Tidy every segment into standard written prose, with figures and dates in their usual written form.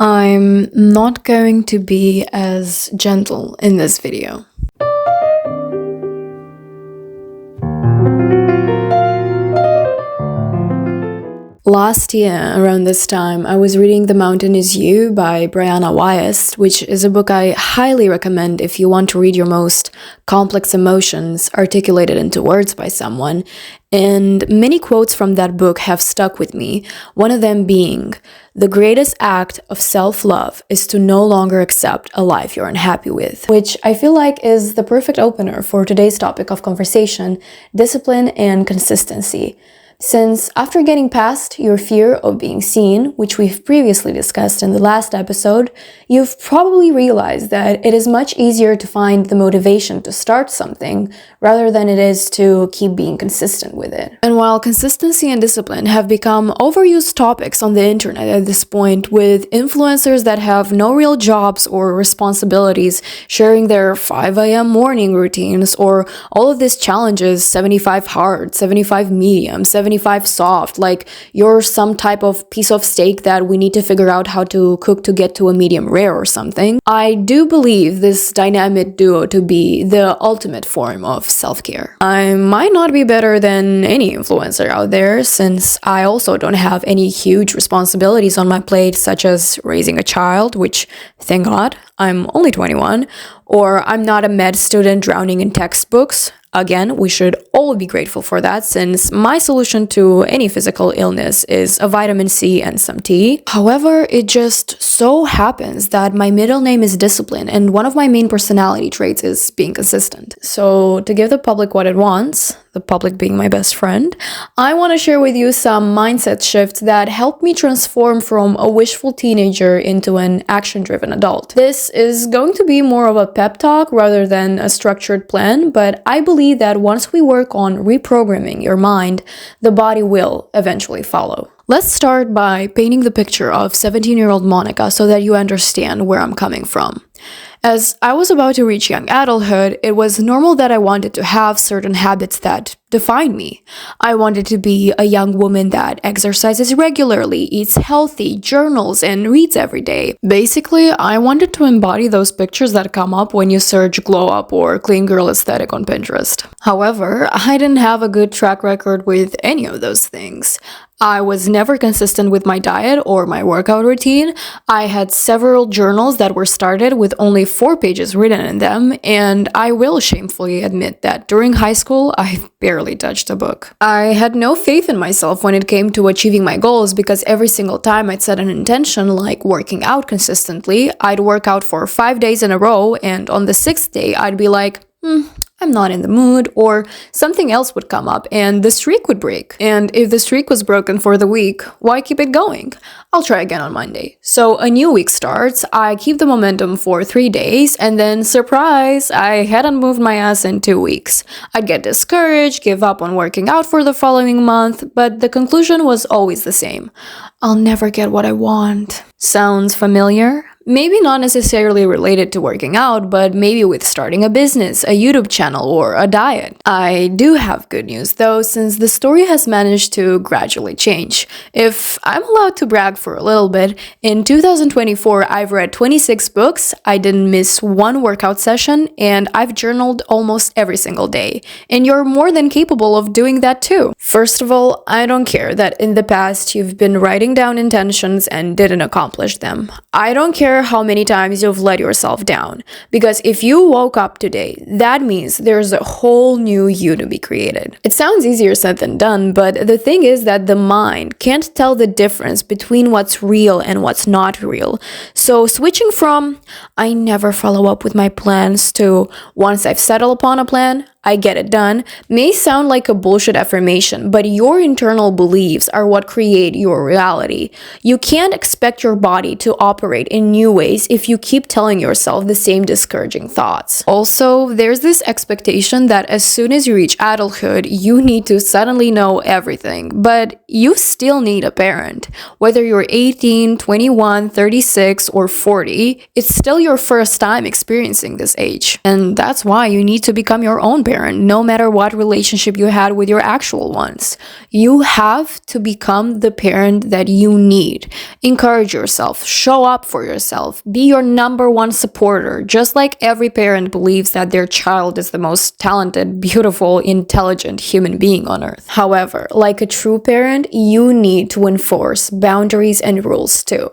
I'm not going to be as gentle in this video. Last year, around this time, I was reading The Mountain Is You by Brianna Wiest, which is a book I highly recommend if you want to read your most complex emotions articulated into words by someone. And many quotes from that book have stuck with me, one of them being, "The greatest act of self-love is to no longer accept a life you're unhappy with," which I feel like is the perfect opener for today's topic of conversation, discipline and consistency. Since after getting past your fear of being seen, which we've previously discussed in the last episode, you've probably realized that it is much easier to find the motivation to start something rather than it is to keep being consistent with it. And while consistency and discipline have become overused topics on the internet at this point, with influencers that have no real jobs or responsibilities sharing their 5 a.m. morning routines, or all of these challenges, 75 hard, 75 medium, 75 soft, like you're some type of piece of steak that we need to figure out how to cook to get to a medium rare or something. I do believe this dynamic duo to be the ultimate form of self-care. I might not be better than any influencer out there, since I also don't have any huge responsibilities on my plate, such as raising a child, which, thank God, I'm only 21, or I'm not a med student drowning in textbooks. Again, we should all be grateful for that, since my solution to any physical illness is a vitamin C and some tea. However, it just so happens that my middle name is Discipline, and one of my main personality traits is being consistent. So to give the public what it wants, the public being my best friend, I want to share with you some mindset shifts that helped me transform from a wishful teenager into an action-driven adult. This is going to be more of a pep talk rather than a structured plan, but I believe that once we work on reprogramming your mind, the body will eventually follow. Let's start by painting the picture of 17-year-old Monica so that you understand where I'm coming from. As I was about to reach young adulthood, it was normal that I wanted to have certain habits that define me. I wanted to be a young woman that exercises regularly, eats healthy, journals, and reads every day. Basically, I wanted to embody those pictures that come up when you search glow up or clean girl aesthetic on Pinterest. However, I didn't have a good track record with any of those things. I was never consistent with my diet or my workout routine. I had several journals that were started with only 4 pages written in them, and I will shamefully admit that during high school, I barely touched a book. I had no faith in myself when it came to achieving my goals, because every single time I'd set an intention like working out consistently, I'd work out for 5 days in a row, and on the 6th day, I'd be like, I'm not in the mood, or something else would come up and the streak would break. And if the streak was broken for the week, why keep it going? I'll try again on Monday. So a new week starts, I keep the momentum for 3 days, and then surprise, I hadn't moved my ass in 2 weeks. I'd get discouraged, give up on working out for the following month, but the conclusion was always the same. I'll never get what I want. Sounds familiar? Maybe not necessarily related to working out, but maybe with starting a business, a YouTube channel, or a diet. I do have good news though, since the story has managed to gradually change. If I'm allowed to brag for a little bit, in 2024 I've read 26 books, I didn't miss one workout session, and I've journaled almost every single day. And you're more than capable of doing that too. First of all, I don't care that in the past you've been writing down intentions and didn't accomplish them. I don't care how many times you've let yourself down, because if you woke up today, that means there's a whole new you to be created. It sounds easier said than done, but the thing is that the mind can't tell the difference between what's real and what's not real. So switching from I never follow up with my plans to once I've settled upon a plan, I get it done may sound like a bullshit affirmation, but your internal beliefs are what create your reality. You can't expect your body to operate in new ways if you keep telling yourself the same discouraging thoughts. Also, there's this expectation that as soon as you reach adulthood, you need to suddenly know everything, but you still need a parent. Whether you're 18, 21, 36, or 40, it's still your first time experiencing this age. And that's why you need to become your own parent. parent, no matter what relationship you had with your actual ones. You have to become the parent that you need. Encourage yourself, show up for yourself, be your number one supporter, just like every parent believes that their child is the most talented, beautiful, intelligent human being on earth. However, like a true parent, you need to enforce boundaries and rules too.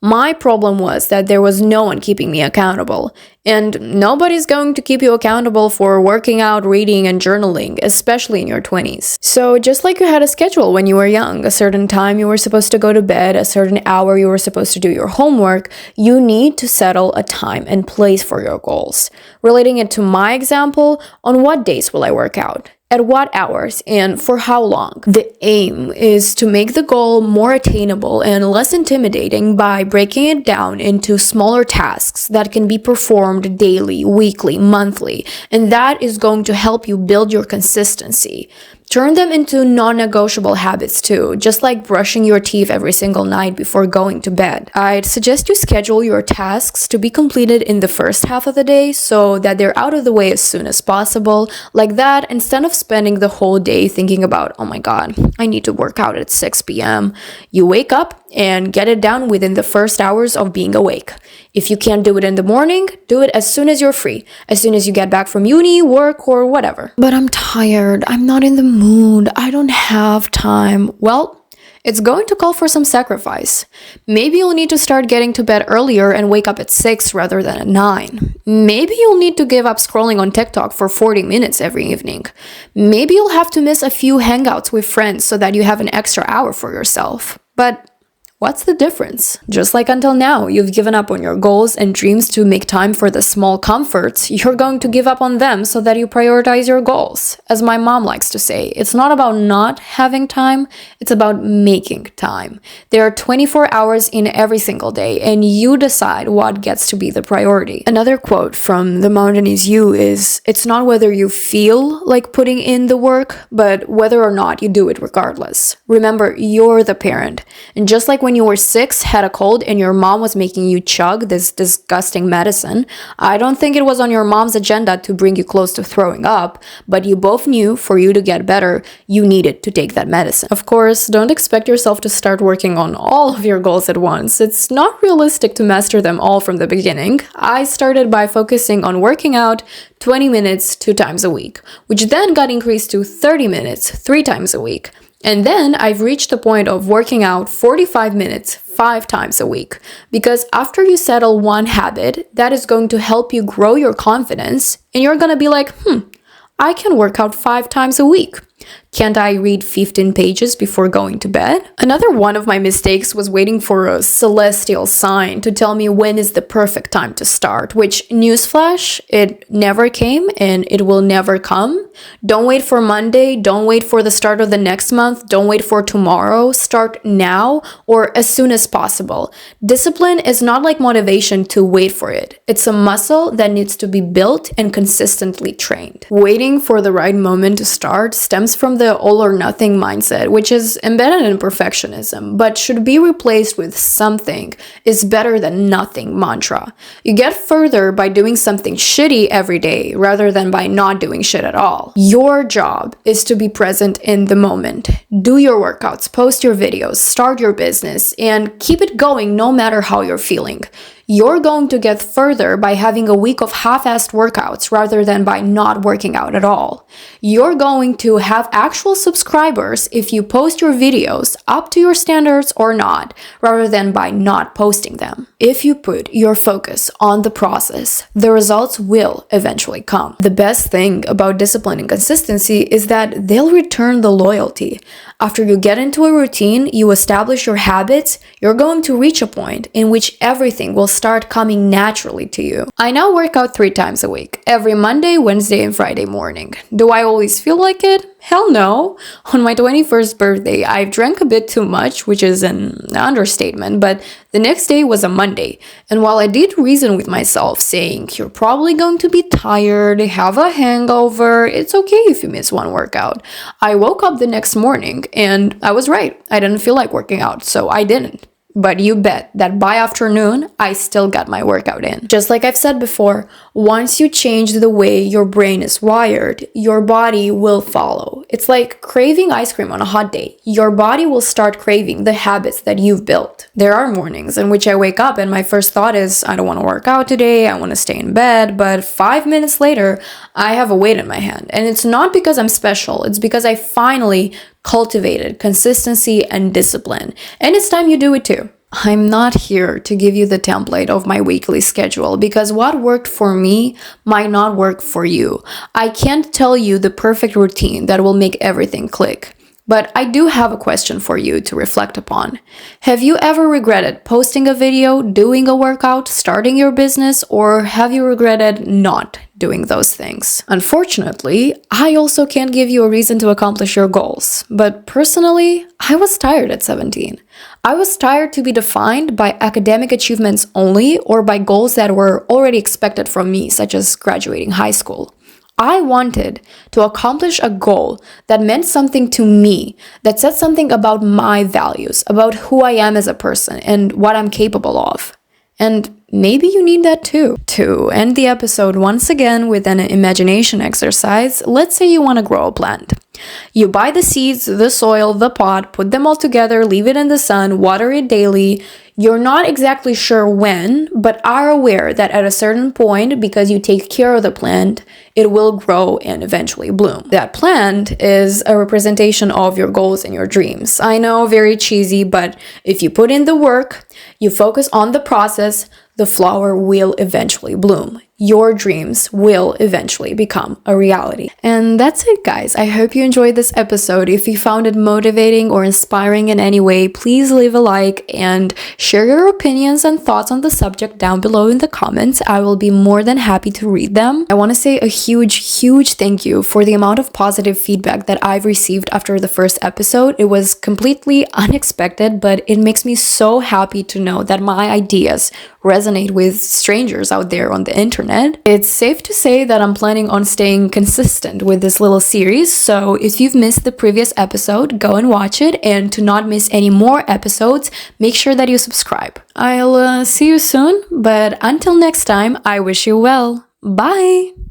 My problem was that there was no one keeping me accountable, and nobody's going to keep you accountable for working out, reading, and journaling, especially in your 20s. So just like you had a schedule when you were young, a certain time you were supposed to go to bed, a certain hour you were supposed to do your homework, you need to settle a time and place for your goals. Relating it to my example, on what days will I work out? At what hours and for how long? The aim is to make the goal more attainable and less intimidating by breaking it down into smaller tasks that can be performed daily, weekly, monthly, and that is going to help you build your consistency. Turn them into non-negotiable habits too, just like brushing your teeth every single night before going to bed. I'd suggest you schedule your tasks to be completed in the first half of the day so that they're out of the way as soon as possible. Like that, instead of spending the whole day thinking about, oh my god, I need to work out at 6 p.m., you wake up and get it done within the first hours of being awake. If you can't do it in the morning, do it as soon as you're free, as soon as you get back from uni, work, or whatever. But I'm tired, I'm not in the mood, I don't have time. Well, it's going to call for some sacrifice. Maybe you'll need to start getting to bed earlier and wake up at 6 rather than at 9. Maybe you'll need to give up scrolling on TikTok for 40 minutes every evening. Maybe you'll have to miss a few hangouts with friends so that you have an extra hour for yourself. But what's the difference? Just like until now, you've given up on your goals and dreams to make time for the small comforts, you're going to give up on them so that you prioritize your goals. As my mom likes to say, it's not about not having time, it's about making time. There are 24 hours in every single day, and you decide what gets to be the priority. Another quote from The Mountain Is You is, it's not whether you feel like putting in the work, but whether or not you do it regardless. Remember, you're the parent, and just like when you were 6, had a cold, and your mom was making you chug this disgusting medicine, I don't think it was on your mom's agenda to bring you close to throwing up, but you both knew for you to get better, you needed to take that medicine. Of course, don't expect yourself to start working on all of your goals at once. It's not realistic to master them all from the beginning. I started by focusing on working out 20 minutes 2 times a week, which then got increased to 30 minutes 3 times a week. And then I've reached the point of working out 45 minutes 5 times a week. Because after you settle one habit, that is going to help you grow your confidence, and you're gonna be like, I can work out 5 times a week. Can't I read 15 pages before going to bed? Another one of my mistakes was waiting for a celestial sign to tell me when is the perfect time to start, which, newsflash, it never came and it will never come. Don't wait for Monday, don't wait for the start of the next month, don't wait for tomorrow, start now or as soon as possible. Discipline is not like motivation to wait for it. It's a muscle that needs to be built and consistently trained. Waiting for the right moment to start stems from the all or nothing mindset, which is embedded in perfectionism, but should be replaced with something is better than nothing mantra. You get further by doing something shitty every day rather than by not doing shit at all. Your job is to be present in the moment. Do your workouts, post your videos, start your business, and keep it going no matter how you're feeling. You're going to get further by having a week of half-assed workouts rather than by not working out at all. You're going to have actual subscribers if you post your videos up to your standards or not, rather than by not posting them. If you put your focus on the process, the results will eventually come. The best thing about discipline and consistency is that they'll return the loyalty. After you get into a routine, you establish your habits, you're going to reach a point in which everything will start coming naturally to you. I now work out 3 times a week, every Monday, Wednesday, and Friday morning. Do I always feel like it? Hell no. On my 21st birthday, I drank a bit too much, which is an understatement, but the next day was a Monday. And while I did reason with myself, saying, you're probably going to be tired, have a hangover, it's okay if you miss one workout, I woke up the next morning and I was right. I didn't feel like working out, so I didn't. But you bet that by afternoon, I still got my workout in. Just like I've said before, once you change the way your brain is wired, your body will follow. It's like craving ice cream on a hot day. Your body will start craving the habits that you've built. There are mornings in which I wake up and my first thought is, I don't want to work out today, I want to stay in bed, but 5 minutes later, I have a weight in my hand. And it's not because I'm special, it's because I finally cultivated consistency and discipline. And it's time you do it too. I'm not here to give you the template of my weekly schedule because what worked for me might not work for you. I can't tell you the perfect routine that will make everything click. But I do have a question for you to reflect upon. Have you ever regretted posting a video, doing a workout, starting your business, or have you regretted not doing those things? Unfortunately, I also can't give you a reason to accomplish your goals. But personally, I was tired at 17. I was tired to be defined by academic achievements only or by goals that were already expected from me, such as graduating high school. I wanted to accomplish a goal that meant something to me, that said something about my values, about who I am as a person and what I'm capable of. And maybe you need that too. To end the episode once again with an imagination exercise, let's say you want to grow a plant. You buy the seeds, the soil, the pot, put them all together, leave it in the sun, water it daily. You're not exactly sure when, but are aware that at a certain point, because you take care of the plant, it will grow and eventually bloom. That plant is a representation of your goals and your dreams. I know, very cheesy, but if you put in the work, you focus on the process, the flower will eventually bloom. Your dreams will eventually become a reality. And that's it, guys. I hope you enjoyed this episode. If you found it motivating or inspiring in any way, please leave a like and share your opinions and thoughts on the subject down below in the comments. I will be more than happy to read them. I want to say a huge thank you for the amount of positive feedback that I've received after the first episode. It was completely unexpected, but it makes me so happy to know that my ideas resonate with strangers out there on the internet. It's safe to say that I'm planning on staying consistent with this little series, so if you've missed the previous episode, go and watch it, and to not miss any more episodes, make sure that you subscribe. I'll see you soon, but until next time, I wish you well. Bye!